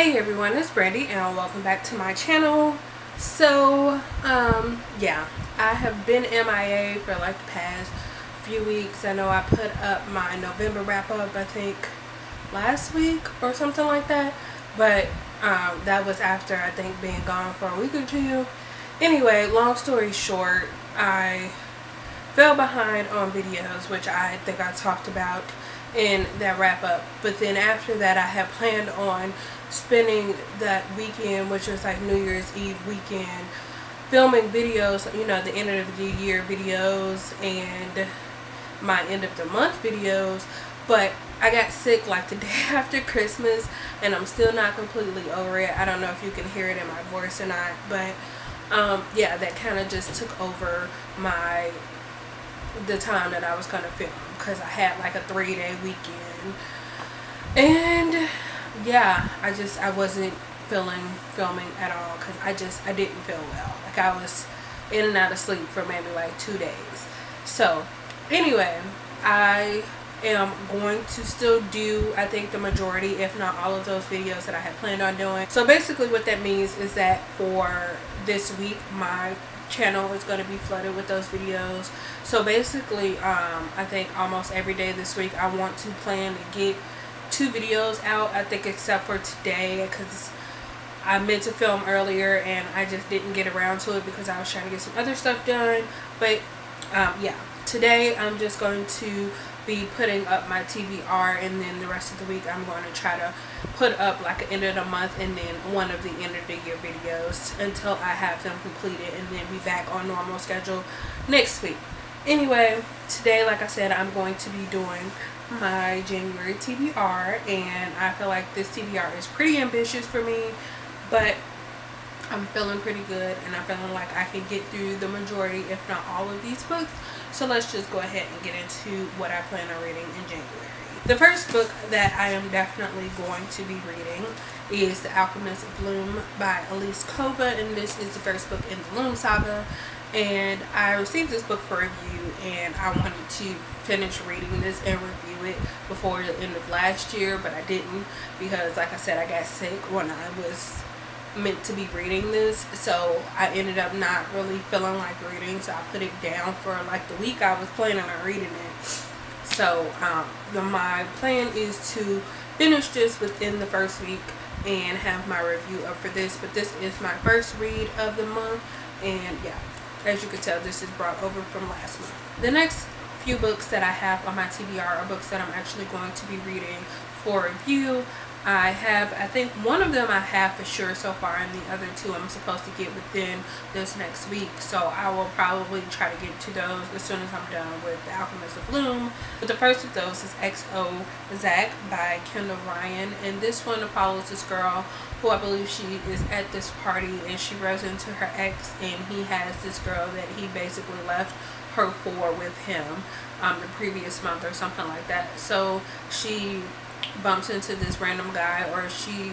Hey everyone, it's Brandy and welcome back to my channel. So, yeah, I have been MIA for like the past few weeks. I know I put up my November wrap up, I think last week or something like that. But that was after I think being gone for a week or two. Anyway, long story short, I fell behind on videos, which I think I talked about in that wrap up. But then after that, I had planned on spending that weekend, which was like New Year's Eve weekend, filming videos, you know, the end of the year videos and my end of the month videos. But I got sick like the day after Christmas, and I'm still not completely over it. I don't know if you can hear it in my voice or not, but yeah, that kind of just took over the time that I was gonna film, because I had like a 3-day weekend, and yeah, I wasn't feeling filming at all, because I didn't feel well. Like I was in and out of sleep for maybe like 2 days. So anyway, I am going to still do, I think, the majority, if not all of those videos that I had planned on doing. So basically what that means is that for this week, my channel is going to be flooded with those videos. So basically, I think almost every day this week I want to plan to get 2 videos out, I think, except for today, because I meant to film earlier and I just didn't get around to it because I was trying to get some other stuff done. But yeah, today I'm just going to be putting up my TBR, and then the rest of the week I'm going to try to put up like an end of the month and then one of the end of the year videos until I have them completed, and then be back on normal schedule next week. Anyway, today, like I said, I'm going to be doing my January TBR, and I feel like this TBR is pretty ambitious for me, but I'm feeling pretty good, and I'm feeling like I can get through the majority, if not all, of these books. So let's just go ahead and get into what I plan on reading in January. The first book that I am definitely going to be reading is The Alchemist of Loom by Elise Kova, and this is the first book in the Loom saga. And I received this book for review, and I wanted to finish reading this and review it before the end of last year, but I didn't, because like I said, I got sick when I was meant to be reading this, so I ended up not really feeling like reading, so I put it down for like the week I was planning on reading it. So my plan is to finish this within the first week and have my review up for this, but this is my first read of the month, and yeah, as you can tell, this is brought over from last month. The next few books that I have on my TBR are books that I'm actually going to be reading for review. I think one of them I have for sure so far, and the other 2 I'm supposed to get within this next week. So I will probably try to get to those as soon as I'm done with The Alchemist of Loom. But the first of those is XO Zach by Kendall Ryan, and this one follows this girl who I believe she is at this party, and she runs into her ex, and he has this girl that he basically left her for with him the previous month or something like that. So she bumps into this random guy, or she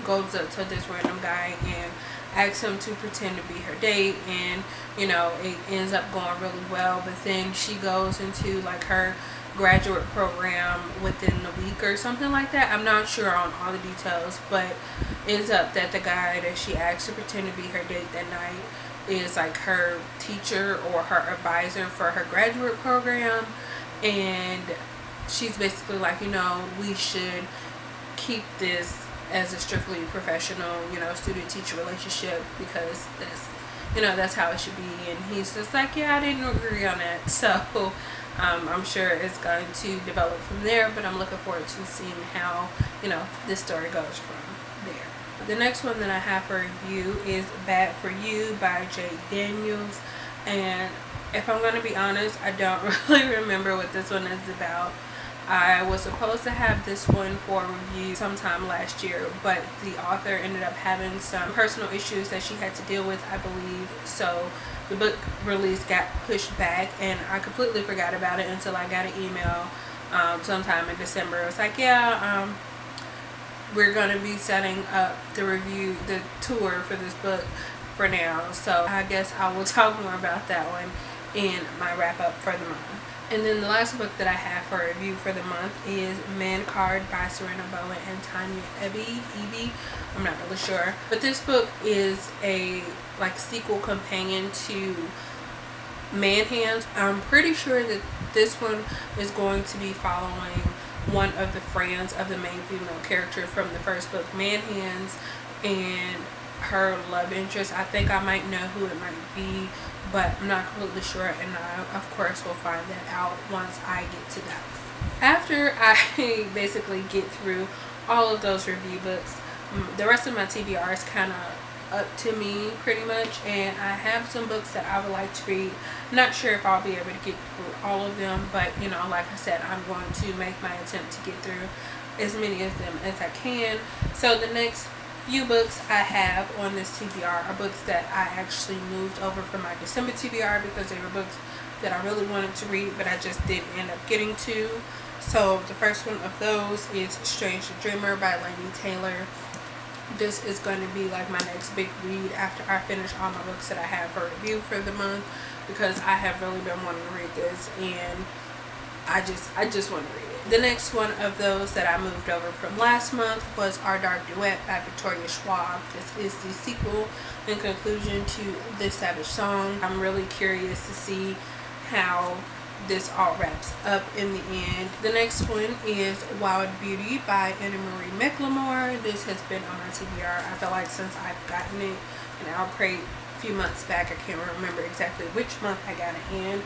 goes up to this random guy and asks him to pretend to be her date, and you know, it ends up going really well. But then she goes into like her graduate program within the week or something like that. I'm not sure on all the details, but ends up that the guy that she asked to pretend to be her date that night is like her teacher or her advisor for her graduate program, and she's basically like, you know, we should keep this as a strictly professional, you know, student-teacher relationship, because that's, you know, that's how it should be. And he's just like, yeah, I didn't agree on that. So I'm sure it's going to develop from there, but I'm looking forward to seeing how, you know, this story goes from there. The next one that I have for review is Bad For You by Jay Daniels, and if I'm going to be honest, I don't really remember what this one is about. I was supposed to have this one for review sometime last year, but the author ended up having some personal issues that she had to deal with, I believe. So the book release got pushed back, and I completely forgot about it until I got an email sometime in December. It was like, yeah, we're going to be setting up the tour for this book for now. So I guess I will talk more about that one in my wrap up for the month. And then the last book that I have for review for the month is Man Card by Serena Bowen and Tanya Eby. I'm not really sure. But this book is a like sequel companion to Man Hands. I'm pretty sure that this one is going to be following one of the friends of the main female character from the first book, Man Hands, and her love interest. I think I might know who it might be, but I'm not completely sure, and I of course will find that out once I get to that. After I basically get through all of those review books, the rest of my TBR is kind of up to me pretty much, and I have some books that I would like to read. Not sure if I'll be able to get through all of them, but you know, like I said, I'm going to make my attempt to get through as many of them as I can. So the next few books I have on this TBR are books that I actually moved over from my December TBR because they were books that I really wanted to read, but I just didn't end up getting to. So the first one of those is Strange the Dreamer by Laini Taylor. This is going to be like my next big read after I finish all my books that I have for review for the month, because I have really been wanting to read this, and I just want to read it. The next one of those that I moved over from last month was Our Dark Duet by Victoria Schwab. This is the sequel and conclusion to This Savage Song. I'm really curious to see how this all wraps up in the end. The next one is Wild Beauty by Anna Marie McLemore. This has been on my TBR, I feel like, since I've gotten it in our crate a few months back. I can't remember exactly which month I got it in,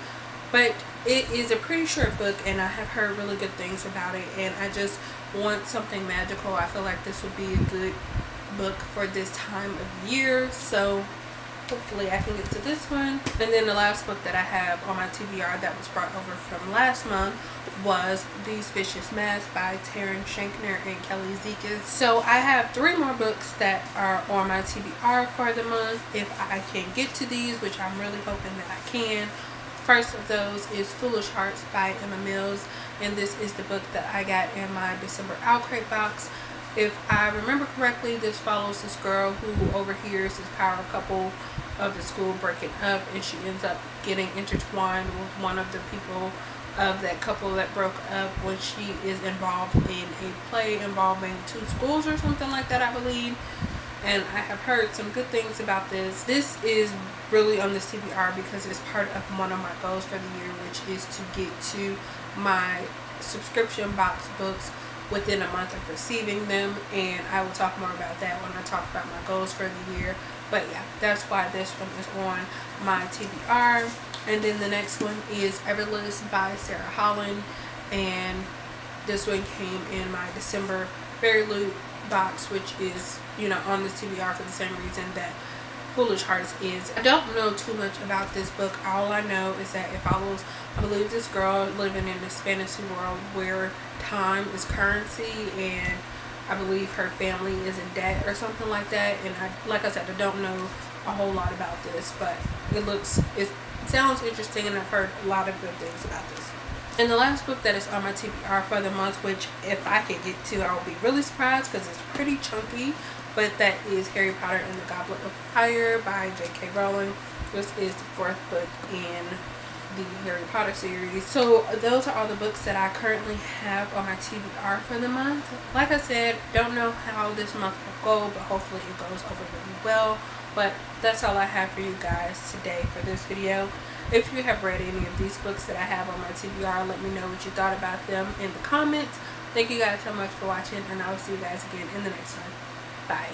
but it is a pretty short book, and I have heard really good things about it, and I just want something magical. I feel like this would be a good book for this time of year, so hopefully I can get to this one. And then the last book that I have on my TBR that was brought over from last month was These Vicious Masks by Taryn Shankner and Kelly Zekas. So I have 3 more books that are on my TBR for the month if I can get to these, which I'm really hoping that I can. First of those is Foolish Hearts by Emma Mills, and this is the book that I got in my December Outcrate box. If I remember correctly, this follows this girl who overhears this power couple of the school breaking up, and she ends up getting intertwined with one of the people of that couple that broke up when she is involved in a play involving 2 schools or something like that, I believe. And I have heard some good things about this. This is really on this TBR because it's part of one of my goals for the year, which is to get to my subscription box books within a month of receiving them, and I will talk more about that when I talk about my goals for the year. But yeah, that's why this one is on my TBR. And then the next one is Everless by Sarah Holland, and this one came in my December Fairy Loot box, which is, you know, on this TBR for the same reason that Foolish Hearts is. I don't know too much about this book. All I know is that it follows, I believe, this girl living in this fantasy world where time is currency, and I believe her family is in debt or something like that. And like I said, I don't know a whole lot about this, but it sounds interesting, and I've heard a lot of good things about this. And the last book that is on my TBR for the month, which if I could get to, I'll be really surprised because it's pretty chunky, but that is Harry Potter and the Goblet of Fire by J.K. Rowling. This is the 4th book in the Harry Potter series. So those are all the books that I currently have on my TBR for the month. Like I said, don't know how this month will go, but hopefully it goes over really well. But that's all I have for you guys today for this video. If you have read any of these books that I have on my TBR, let me know what you thought about them in the comments. Thank you guys so much for watching, and I will see you guys again in the next one. Bye.